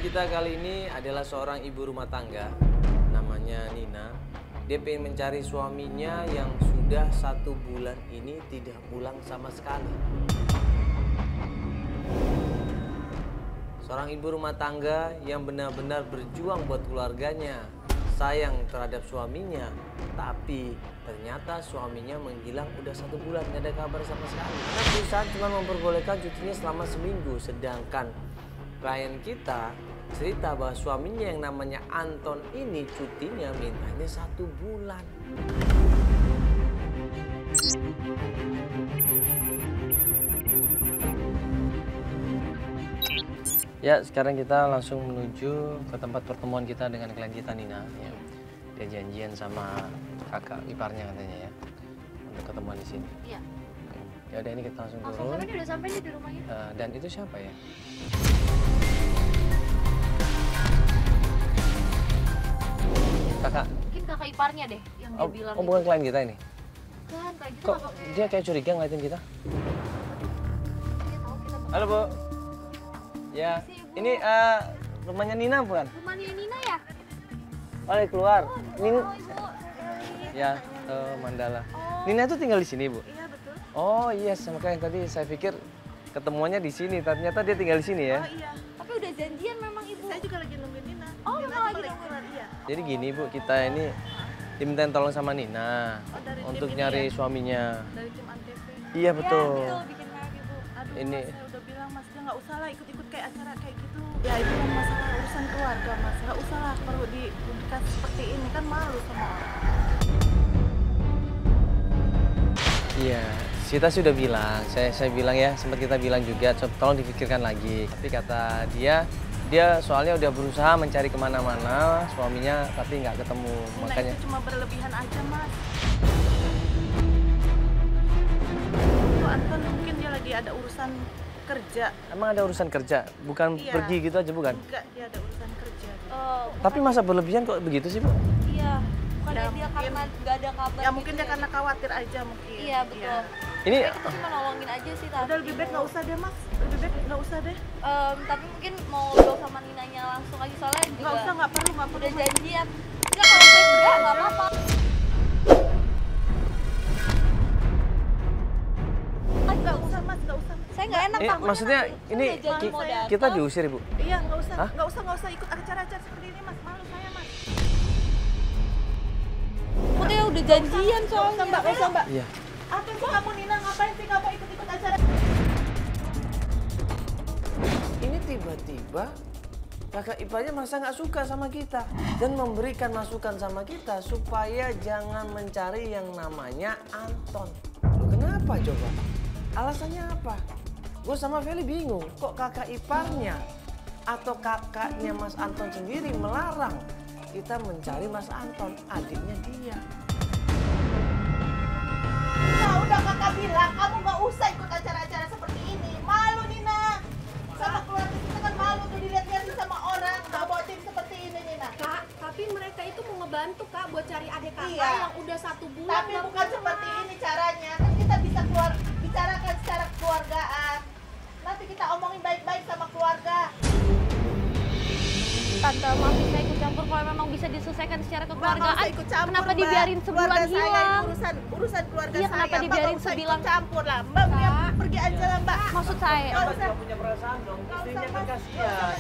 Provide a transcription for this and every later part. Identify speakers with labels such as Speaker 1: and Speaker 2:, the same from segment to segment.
Speaker 1: kita kali ini adalah seorang ibu rumah tangga, namanya Nina. Dia pengen mencari suaminya yang sudah 1 bulan ini tidak pulang sama sekali. Seorang ibu rumah tangga yang benar-benar berjuang buat keluarganya, sayang terhadap suaminya, tapi ternyata suaminya menghilang udah 1 bulan, gak ada kabar sama sekali. Karena perusahaan cuma memperbolehkan cutinya selama seminggu, sedangkan klien kita cerita bahwa suaminya yang namanya Anton ini cutinya mintanya 1 bulan. Ya, sekarang kita langsung menuju ke tempat pertemuan kita dengan klien kita Nina. Ya. Dia janjian sama kakak iparnya katanya ya, untuk ketemuan di sini. Iya. Ya udah, ini kita langsung turun.
Speaker 2: Ini udah sampai nih di rumahnya.
Speaker 1: Dan itu siapa ya? Kakak.
Speaker 2: Mungkin kakak iparnya deh yang dia bilang.
Speaker 1: Oh, bukan klien kita ini?
Speaker 2: Kan kayak gitu.
Speaker 1: Kok dia kayak curiga ngeliatin kita? Halo, Bu. Ya, ini rumahnya Nina bukan?
Speaker 2: Rumahnya Nina ya?
Speaker 1: Oh, keluar. Nina.
Speaker 2: Ibu.
Speaker 1: Ya, Mandala. Nina itu tinggal di sini, Bu?
Speaker 2: Iya, betul.
Speaker 1: Oh, iya, makanya tadi saya pikir ketemuannya di sini. Ternyata dia tinggal di sini ya?
Speaker 2: Oh iya. Tapi udah janjian memang Ibu.
Speaker 3: Saya juga lagi nungguin Nina.
Speaker 2: Oh,
Speaker 3: Nina
Speaker 2: memang lagi
Speaker 3: keluar, iya.
Speaker 1: Jadi gini, Bu, kita ini dimintain tolong sama Nina untuk nyari suaminya.
Speaker 3: Dari tim Antv.
Speaker 1: Iya, betul.
Speaker 2: Iya, betul. Bikin merek Ibu.
Speaker 3: Aduh,
Speaker 1: Ini-
Speaker 3: Mas, saya udah bilang Mas, dia nggak usah lah ikut-ikut kayak acara kayak gitu. Ya itu kan masalah urusan keluarga Mas, nggak usah lah perlu dikasih seperti ini, kan malu sama orang.
Speaker 1: Iya, kita sudah bilang, saya bilang ya, sempat kita bilang juga, tolong dipikirkan lagi. Tapi kata dia soalnya udah berusaha mencari kemana-mana suaminya, tapi nggak ketemu.
Speaker 3: Nina
Speaker 1: Makanya
Speaker 3: itu cuma berlebihan aja Mas. Itu Anton mungkin dia lagi ada urusan kerja.
Speaker 1: emang ada urusan kerja, bukan
Speaker 3: Iya.
Speaker 1: pergi gitu aja bukan?
Speaker 3: Enggak, dia ada urusan kerja.
Speaker 1: Tapi masa berlebihan kok begitu sih, Bu?
Speaker 2: Iya. Bukan
Speaker 3: Ya,
Speaker 2: dia
Speaker 3: mungkin-
Speaker 2: karena nggak ada kabar.
Speaker 3: Ya mungkin
Speaker 2: gitu
Speaker 3: dia karena khawatir aja mungkin.
Speaker 2: Iya, betul.
Speaker 1: Ini
Speaker 2: Kayak kita cuma nolongin aja sih tadi.
Speaker 3: Udah lebih baik nggak usah deh Mas, lebih baik nggak usah deh.
Speaker 2: Tapi mungkin mau ngobrol sama Ninanya langsung aja soalnya juga
Speaker 3: Nggak usah, nggak perlu.
Speaker 2: udah janjian. Enggak, kalau saya enggak apa-apa.
Speaker 3: Nggak usah Mas, nggak usah.
Speaker 2: Saya nggak enak takutnya
Speaker 1: maksudnya
Speaker 2: nanti
Speaker 1: ini
Speaker 2: udah janji mau datang.
Speaker 1: kita diusir, Bu?
Speaker 3: Iya, nggak
Speaker 1: Hah?
Speaker 3: usah ikut acara-acara seperti ini Mas, malu saya Mas.
Speaker 2: Takutnya udah janjian
Speaker 3: Nggak usah
Speaker 2: soalnya.
Speaker 3: Mbak, nggak usah Mbak.
Speaker 1: Iya.
Speaker 3: Apa sih kamu Nina, ngapain sih kamu ikut-ikut acara?
Speaker 1: Ini tiba-tiba kakak iparnya masa nggak suka sama kita dan memberikan masukan sama kita supaya jangan mencari yang namanya Anton. Loh, kenapa coba? Alasannya apa? Gue sama Feli bingung. Kok kakak iparnya atau kakaknya Mas Anton sendiri melarang kita mencari Mas Anton, adiknya dia.
Speaker 3: Nah, udah kakak bilang, kamu nggak usah ikut acara-acara seperti ini. Malu Nina. Sama keluarga kita kan malu tuh dilihat-lihatin sama orang. Nggak bawa tim seperti ini Nina.
Speaker 4: Kak, tapi mereka itu mau ngebantu Kak buat cari adik kakak
Speaker 3: Iya.
Speaker 4: yang udah 1 bulan.
Speaker 3: Tapi
Speaker 4: nggak
Speaker 3: bukan
Speaker 4: pulang.
Speaker 3: seperti ini caranya. Kan kita bisa bicarakan secara keluargaan. Nanti kita omongin baik-baik sama keluarga.
Speaker 2: Tante, maafin saya ikut campur kalau memang bisa diselesaikan secara
Speaker 3: Mbak,
Speaker 2: kekeluargaan.
Speaker 3: nggak usah ikut campur,
Speaker 2: Kenapa
Speaker 3: Mbak.
Speaker 2: dibiarin sebulan
Speaker 3: Keluarga saya ini
Speaker 2: hilang?
Speaker 3: urusan keluarga
Speaker 2: Iya,
Speaker 3: saya.
Speaker 2: kenapa
Speaker 3: Mbak,
Speaker 2: dibiarin
Speaker 3: nggak usah
Speaker 2: sebilang?
Speaker 3: ikut campur lah. Mbak, pergi aja lah Mbak.
Speaker 2: Maksud saya,
Speaker 3: Nggak usah.
Speaker 1: punya perasaan dong,
Speaker 3: Nggak
Speaker 1: istrinya
Speaker 3: usah,
Speaker 1: kan
Speaker 3: Mas.
Speaker 1: kasihan.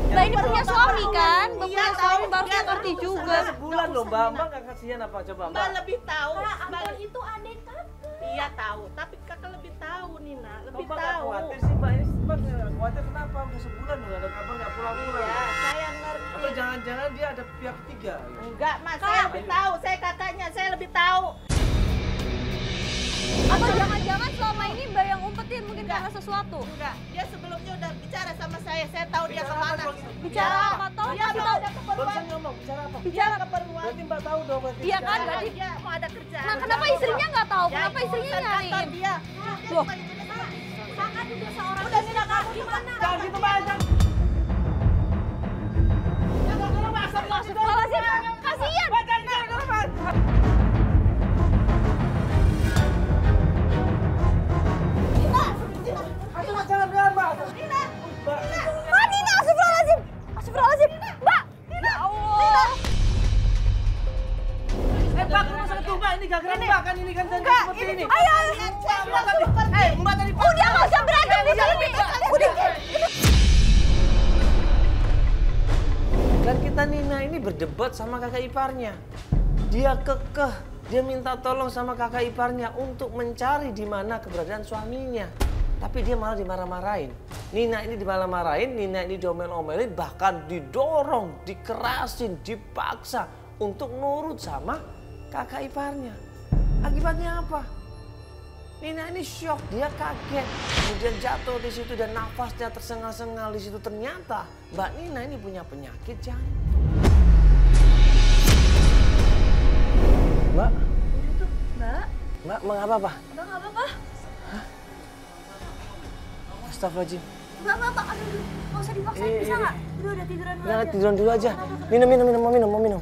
Speaker 2: Mbak ini punya suami kan? Mbak
Speaker 3: Iya,
Speaker 2: punya
Speaker 3: tahu.
Speaker 2: suami baru
Speaker 3: Iya,
Speaker 2: ngerti
Speaker 3: tahu.
Speaker 2: juga.
Speaker 1: Udah sebulan loh, Mbak. Mbak nggak kasihan apa coba,
Speaker 3: Mbak
Speaker 1: Mbak?
Speaker 3: lebih tahu.
Speaker 4: Kak,
Speaker 3: Mbak,
Speaker 4: Anton itu adik kakak.
Speaker 3: iya tahu. Tapi kakak lebih tahu Nina. Lebih
Speaker 1: Mbak nggak
Speaker 3: tahu.
Speaker 1: khawatir sih, Mbak. Ini Mbak nggak khawatir kenapa? Udah sebulan loh, nggak ada kabar, nggak pulang-pulang.
Speaker 3: Iya, saya ngerti.
Speaker 1: Atau jangan-jangan dia ada pihak ketiga?
Speaker 3: Enggak, Mas. Saya lebih tahu. Saya kakaknya. Saya lebih tahu.
Speaker 2: Atau jangan-jangan selama ini Mbak yang umpetin mungkin karena sesuatu?
Speaker 3: Enggak. Dia sebelumnya udah bicara sama saya. Saya tahu dia kemana.
Speaker 2: Bicara apa? Tahu
Speaker 3: Dia
Speaker 2: kita
Speaker 3: mau ada keperluan.
Speaker 1: Barusan ngomong, bicara apa?
Speaker 3: Bicara keperluan.
Speaker 1: Berarti Mbak tahu dong berarti.
Speaker 2: Iya kan,
Speaker 1: bicara
Speaker 2: berarti-
Speaker 1: apa?
Speaker 3: Dia mau ada kerjaan.
Speaker 2: Nah, kenapa istrinya nggak tahu?
Speaker 3: Ya,
Speaker 2: Kenapa
Speaker 3: itu
Speaker 2: istrinya
Speaker 3: urusan kantor
Speaker 2: nyariin?
Speaker 3: dia.
Speaker 2: Loh.
Speaker 4: Kakak juga seorang
Speaker 3: Udah Nina,
Speaker 4: istri, Kak.
Speaker 3: kamu
Speaker 4: Gimana?
Speaker 3: Jangan gitu Mbak.
Speaker 2: Astagfirullahaladzim, kasihan.
Speaker 1: ini gara-gara Mbak kan ini kan seperti ini.
Speaker 2: Ayo.
Speaker 1: Mbak tadi. Mbak tadi.
Speaker 2: Udah nggak usah berantem di sini. Udah.
Speaker 1: Dan kita Nina ini berdebat sama kakak iparnya. Dia kekeh, dia minta tolong sama kakak iparnya untuk mencari di mana keberadaan suaminya. Tapi dia malah dimarah-marahin. Nina ini dimarah-marahin, Nina ini diomel-omelin, bahkan didorong, dikerasin, dipaksa untuk nurut sama kakak iparnya. Akibatnya apa? Nina ini shock, dia kaget, kemudian jatuh di situ dan nafasnya tersengal-sengal di situ. Ternyata Mbak Nina ini punya penyakit jantung. Mbak, Mbak, mengapa apa?
Speaker 2: Udah nggak apa-apa.
Speaker 1: Astagfirullahaladzim.
Speaker 2: Nggak apa-apa. Aduh, nggak usah dipaksain. Bisa nggak? Udah tiduran dulu
Speaker 1: Nggak,
Speaker 2: aja.
Speaker 1: tiduran dulu aja. Mau minum.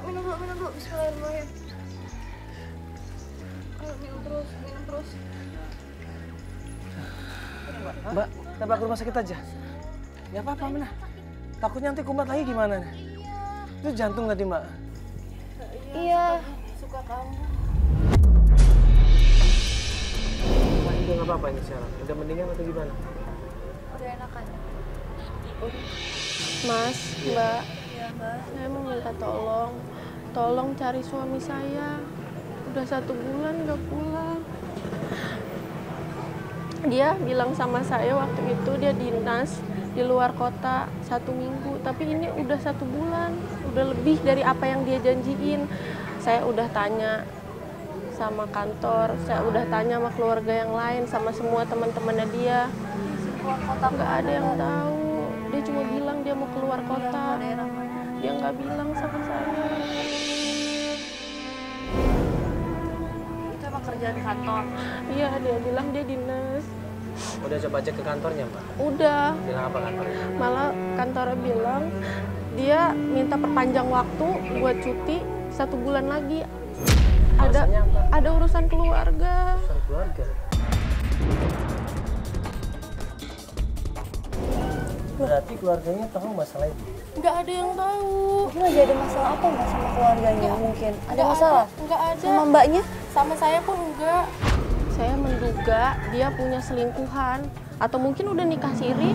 Speaker 2: Minum dulu. Bismillahirrahmanirrahim. Ayo, minum terus.
Speaker 1: Mbak, kita bawa ke rumah sakit aja. Nggak apa-apa, Mina. Takutnya nanti kumat lagi gimana nih? Itu jantung tadi, Mbak.
Speaker 2: Iya.
Speaker 3: Suka kamu.
Speaker 1: Mbak, ini nggak apa-apa ini sekarang. Udah mendingan atau gimana?
Speaker 2: Udah enakan.
Speaker 4: Mas, Mbak,
Speaker 2: Iya, Mbak.
Speaker 4: saya mau minta tolong. Tolong cari suami saya. Udah 1 bulan nggak pulang. Dia bilang sama saya waktu itu dia dinas di luar kota 1 minggu. Tapi ini udah 1 bulan. Udah lebih dari apa yang dia janjiin. Saya udah tanya sama kantor, saya udah tanya sama keluarga yang lain, sama semua teman-temannya dia.
Speaker 2: Keluar kota
Speaker 4: Nggak ada yang tahu. Dia cuma bilang dia mau keluar kota.
Speaker 2: daerah mana?
Speaker 4: Dia nggak bilang sama saya.
Speaker 2: Itu emang kerjaan kantor.
Speaker 4: Iya, dia bilang dia dinas.
Speaker 1: Udah coba cek ke kantornya, Mbak.
Speaker 4: Udah,
Speaker 1: Bilang apa kantornya?
Speaker 4: malah kantornya bilang dia minta perpanjang waktu buat cuti 1 bulan lagi.
Speaker 1: Alasannya apa?
Speaker 4: Ada urusan keluarga.
Speaker 1: Urusan keluarga. Berarti keluarganya tahu masalah itu?
Speaker 4: Nggak ada yang tahu.
Speaker 2: Mungkin lagi ada masalah apa nggak sama keluarganya mungkin? Ada
Speaker 4: Nggak
Speaker 2: masalah?
Speaker 4: Nggak ada.
Speaker 2: Sama mbaknya?
Speaker 4: Sama saya pun enggak. Saya menduga dia punya selingkuhan atau mungkin udah nikah siri.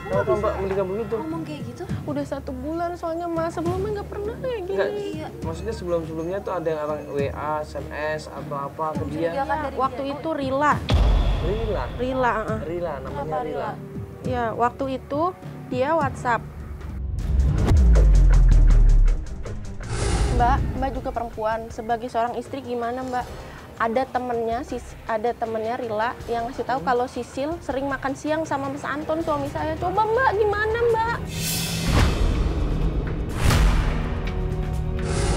Speaker 1: Kenapa Mbak menduga begitu?
Speaker 2: Ngomong kayak gitu?
Speaker 4: Udah 1 bulan soalnya Mas, sebelumnya nggak pernah kayak gini.
Speaker 1: Enggak,
Speaker 2: Iya.
Speaker 1: maksudnya sebelum-sebelumnya tuh ada yang orang WA, SMS, atau apa ke dia?
Speaker 2: Mencurigakan dari
Speaker 4: Waktu
Speaker 2: dia.
Speaker 4: itu Rila.
Speaker 1: Rila. Rila, namanya
Speaker 2: Kenapa
Speaker 1: Rila.
Speaker 4: Ya, waktu itu dia WhatsApp. Mbak juga perempuan. Sebagai seorang istri gimana Mbak? Ada temennya Rila yang ngasih tahu kalau Sisil sering makan siang sama Mas Anton suami saya. Coba Mbak, gimana Mbak?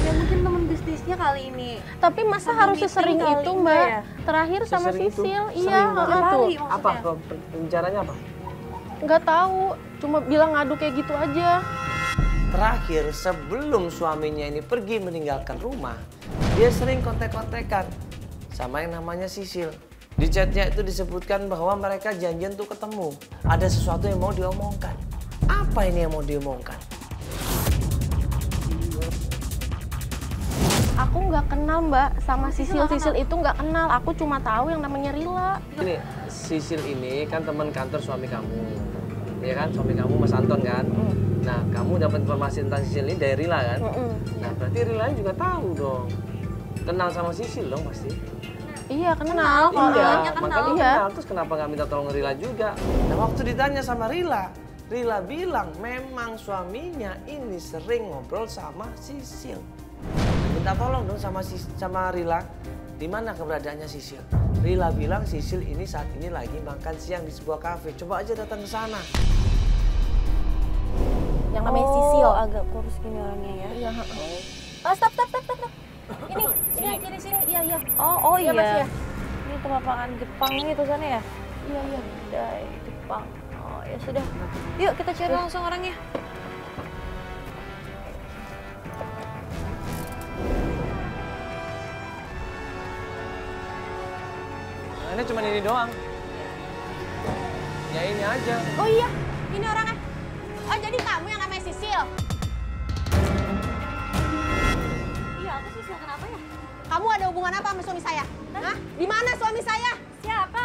Speaker 2: Ya mungkin teman bisnisnya kali ini.
Speaker 4: Tapi masa
Speaker 2: Sambil
Speaker 4: harus
Speaker 2: meeting
Speaker 4: sesering
Speaker 2: kali,
Speaker 4: itu
Speaker 2: enggak
Speaker 4: Mbak?
Speaker 2: ya?
Speaker 4: Terakhir sama
Speaker 1: Sesering itu?
Speaker 4: Sisil,
Speaker 1: Sering
Speaker 4: iya
Speaker 1: banget.
Speaker 4: tuh.
Speaker 2: Kali
Speaker 1: Apa?
Speaker 2: maksudnya.
Speaker 1: Pembicaranya apa?
Speaker 4: Nggak tahu, cuma bilang ngadu kayak gitu aja.
Speaker 1: Terakhir, sebelum suaminya ini pergi meninggalkan rumah, dia sering kontek-kontekan sama yang namanya Sisil. Di chatnya itu disebutkan bahwa mereka janjian tuh ketemu. Ada sesuatu yang mau diomongkan. Apa ini yang mau diomongkan?
Speaker 4: Aku nggak kenal Mbak sama Sisil itu nggak kenal. Aku cuma tahu yang namanya Rila.
Speaker 1: Ini, Sisil ini kan teman kantor suami kamu. Ya kan, suami kamu Mas Anton kan? Nah, kamu dapat informasi tentang Sisil ini dari Rila kan? Nah, berarti Rila juga tahu dong. Kenal sama Sisil dong pasti.
Speaker 4: Iya kenal.
Speaker 1: Iya,
Speaker 2: kenal.
Speaker 1: makanya
Speaker 4: Iya.
Speaker 1: kenal. Terus kenapa nggak minta tolong Rila juga? Nah, waktu ditanya sama Rila, Rila bilang memang suaminya ini sering ngobrol sama Sisil. Minta tolong dong sama Rila, di mana keberadaannya Sisil? Rila bilang Sisil ini saat ini lagi makan siang di sebuah kafe. Coba aja datang ke sana.
Speaker 2: Yang namanya Sisil agak kurus gini orangnya ya.
Speaker 4: Iya.
Speaker 2: Oh, stop. Ini sini. Iya. Oh iya.
Speaker 4: Mas, ya.
Speaker 2: Ini kepapangan Jepang itu sana ya?
Speaker 4: Iya.
Speaker 2: Dari Jepang. Oh ya sudah. Yuk kita cari langsung orangnya.
Speaker 1: Nah, ini cuma ini doang. Ya ini aja.
Speaker 3: Oh iya, ini orangnya. Oh jadi kamu yang namanya Sisil?
Speaker 2: Iya, aku Sisil, kenapa ya?
Speaker 3: Kamu ada hubungan apa sama suami saya? Hah? Di mana suami saya?
Speaker 2: Siapa?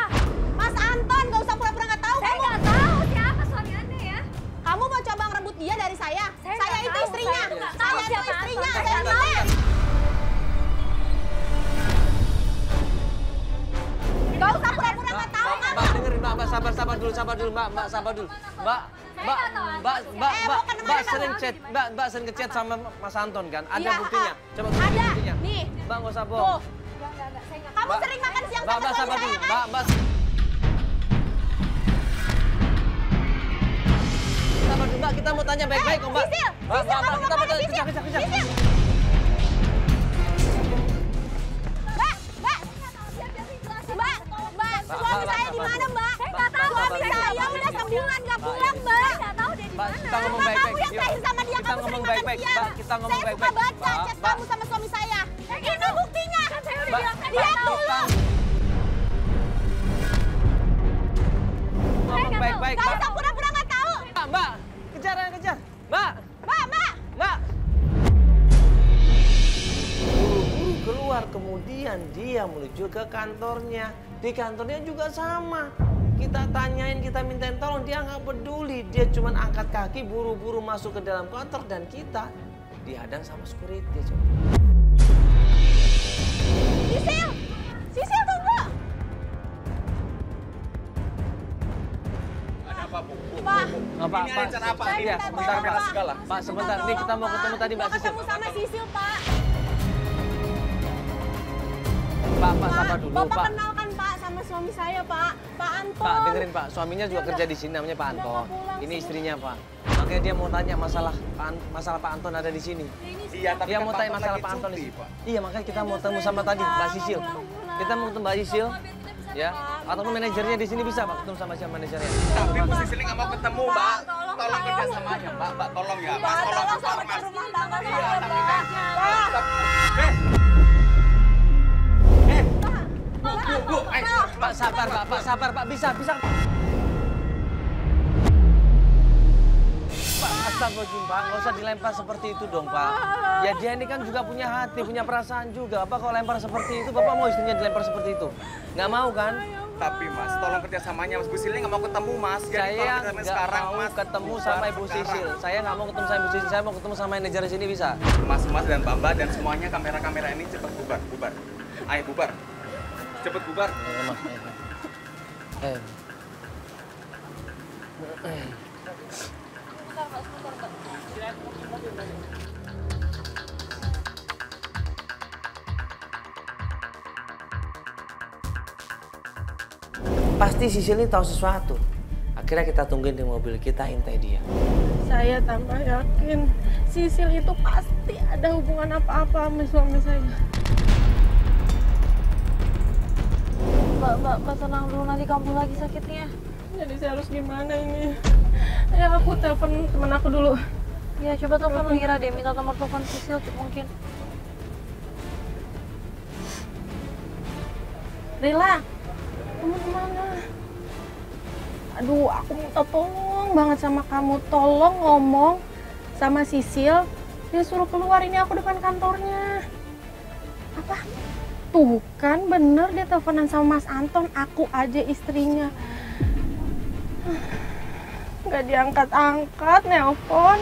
Speaker 3: Mas Anton, gak usah pura-pura nggak tahu.
Speaker 2: Saya nggak tahu siapa suami Anda ya.
Speaker 3: Kamu mau coba ngerebut dia dari saya?
Speaker 2: Saya
Speaker 3: Saya
Speaker 2: nggak
Speaker 3: itu
Speaker 2: tahu,
Speaker 3: istrinya.
Speaker 2: saya nggak tahu
Speaker 3: Saya itu
Speaker 2: siapa
Speaker 3: istrinya.
Speaker 2: Anton.
Speaker 3: Saya
Speaker 2: Saya
Speaker 3: bilang. Gak usah pura-pura nggak tahu.
Speaker 1: Mbak, dengerin Mbak, sabar dulu, sabar dulu, Mbak, sabar dulu. Mbak sering ngechat sama Mas Anton kan? Ada
Speaker 3: Iya,
Speaker 1: buktinya. Coba tunjukin
Speaker 3: ada.
Speaker 1: buktinya.
Speaker 3: Nih.
Speaker 1: Mbak nggak usah
Speaker 3: Tuh.
Speaker 1: bohong.
Speaker 2: Enggak, saya nggak.
Speaker 3: Kamu sering makan siang
Speaker 1: Mbak,
Speaker 3: sama suami
Speaker 1: sabar
Speaker 3: saya
Speaker 1: dulu.
Speaker 3: kan?
Speaker 1: Mbak. Sabar dulu, Mbak, kita mau tanya baik-baik kok, Mbak.
Speaker 3: Sisil,
Speaker 1: Mbak,
Speaker 3: Sisil, kamu
Speaker 1: kita mau tanya,
Speaker 3: Sisil.
Speaker 1: kejar.
Speaker 3: Sisil. Mbak, suami saya di mana, Mbak?
Speaker 2: Saya nggak tahu.
Speaker 3: Suami saya udah sebulan nggak pulang, Mbak.
Speaker 2: Saya nggak tahu dia di
Speaker 1: Mbak,
Speaker 2: mana.
Speaker 1: kita ngomong
Speaker 3: Kamu
Speaker 1: baik-baik.
Speaker 3: yang terakhir sama dia,
Speaker 1: Kita
Speaker 3: kamu
Speaker 1: ngomong
Speaker 3: sering makan
Speaker 1: baik-baik,
Speaker 3: siang.
Speaker 1: Mbak. Kita ngomong
Speaker 3: Saya suka
Speaker 1: baik-baik.
Speaker 3: baca
Speaker 1: Mbak,
Speaker 3: chat
Speaker 1: Mbak.
Speaker 3: kamu sama suami saya. Ini buktinya.
Speaker 2: Kan saya udah
Speaker 1: Mbak,
Speaker 2: bilang tadi.
Speaker 3: Lihat dulu.
Speaker 1: Ngomong baik-baik,
Speaker 3: Gak
Speaker 1: Mbak.
Speaker 3: usah pura-pura nggak tahu.
Speaker 1: Mbak, kejar. Mbak.
Speaker 3: Mbak.
Speaker 1: Buru-buru keluar, kemudian dia menuju ke kantornya. Di kantornya juga sama. Kita tanyain, kita mintain tolong, dia nggak peduli. Dia cuma angkat kaki, buru-buru masuk ke dalam kantor dan kita dihadang sama security. Coba.
Speaker 3: Sisil tunggu.
Speaker 5: Ada apa, Bu?
Speaker 3: Pak.
Speaker 1: Pak,
Speaker 5: Ini ada rencana apa?
Speaker 3: Saya
Speaker 1: Iya,
Speaker 3: minta
Speaker 1: sebentar,
Speaker 3: tolong,
Speaker 1: Pak.
Speaker 5: segala.
Speaker 1: Pak, sebentar. Nih kita mau ketemu tadi Mbak
Speaker 3: Mau
Speaker 1: Sisil.
Speaker 3: ketemu sama Sisil, Pak.
Speaker 1: Pak, sabar dulu,
Speaker 3: Bapak
Speaker 1: Pak.
Speaker 3: kenalkan Pak sama suami saya, Pak. Pak Anton.
Speaker 1: Pak, dengerin Pak, suaminya juga kerja di sini, namanya Pak
Speaker 3: udah
Speaker 1: Anton.
Speaker 3: nggak pulang
Speaker 1: Ini
Speaker 3: sih.
Speaker 1: istrinya Pak. Makanya dia mau tanya masalah Pak Anton ada di sini.
Speaker 5: Iya, tapi
Speaker 1: Dia
Speaker 5: kan
Speaker 1: mau
Speaker 5: Pak
Speaker 1: tanya
Speaker 5: Anton
Speaker 1: masalah
Speaker 5: lagi
Speaker 1: Pak Anton di
Speaker 5: cuti,
Speaker 1: sini.
Speaker 5: Pak.
Speaker 1: Iya, makanya kita mau ketemu sama tadi Mbak Sisil. Kita mau ketemu Mbak Sisil. Ya, ataupun manajernya di sini bisa Pak, ketemu sama siapa manajernya.
Speaker 5: Tapi Bu Sisil nggak mau ketemu, Mbak. Tolong kerjasamanya, Mbak, tolong ya, Mas. Tolong keluar, Mas. Iya, tapi kan. Bu, ayo.
Speaker 1: Pak, sabar Pak, bisa. Pak, astagfirullahaladzim Pak, nggak usah dilempar seperti itu dong Pak. Ya dia ini kan juga punya hati, punya perasaan juga. Apa kalau lempar seperti itu, Bapak mau istrinya dilempar seperti itu? Nggak mau kan?
Speaker 5: Tapi Mas, tolong kerjasamanya, Mas. Bu Sisil nggak mau ketemu, Mas. Jadi
Speaker 1: Saya
Speaker 5: tolong kerjasamanya
Speaker 1: nggak
Speaker 5: sekarang,
Speaker 1: mau
Speaker 5: Mas.
Speaker 1: ketemu sama Ibu
Speaker 5: Sekarang.
Speaker 1: Sisil. Saya nggak mau ketemu sama Ibu Sisil, saya mau ketemu sama manajer di sini bisa?
Speaker 5: Mas dan Mbak dan semuanya kamera-kamera ini cepat bubar. Ayo bubar. Cepet bubar.
Speaker 1: Ayo, Mas. Ayo. Pasti Sisil ini tahu sesuatu. Akhirnya kita tungguin di mobil, kita intai dia.
Speaker 4: Saya tambah yakin Sisil itu pasti ada hubungan apa-apa sama suami saya.
Speaker 2: Mbak, tenang dulu, nanti kamu lagi sakitnya.
Speaker 4: Jadi saya harus gimana ini? Ya aku telepon teman aku dulu.
Speaker 2: Ya, coba telepon Mira deh, minta nomor telepon Sisil mungkin.
Speaker 4: Rila, kamu gimana? Aduh, aku minta tolong banget sama kamu. Tolong ngomong sama Sisil. Dia suruh keluar, ini aku depan kantornya. Apa? Tuh kan bener dia teleponan sama Mas Anton. Aku aja istrinya. Nggak diangkat-angkat nelpon.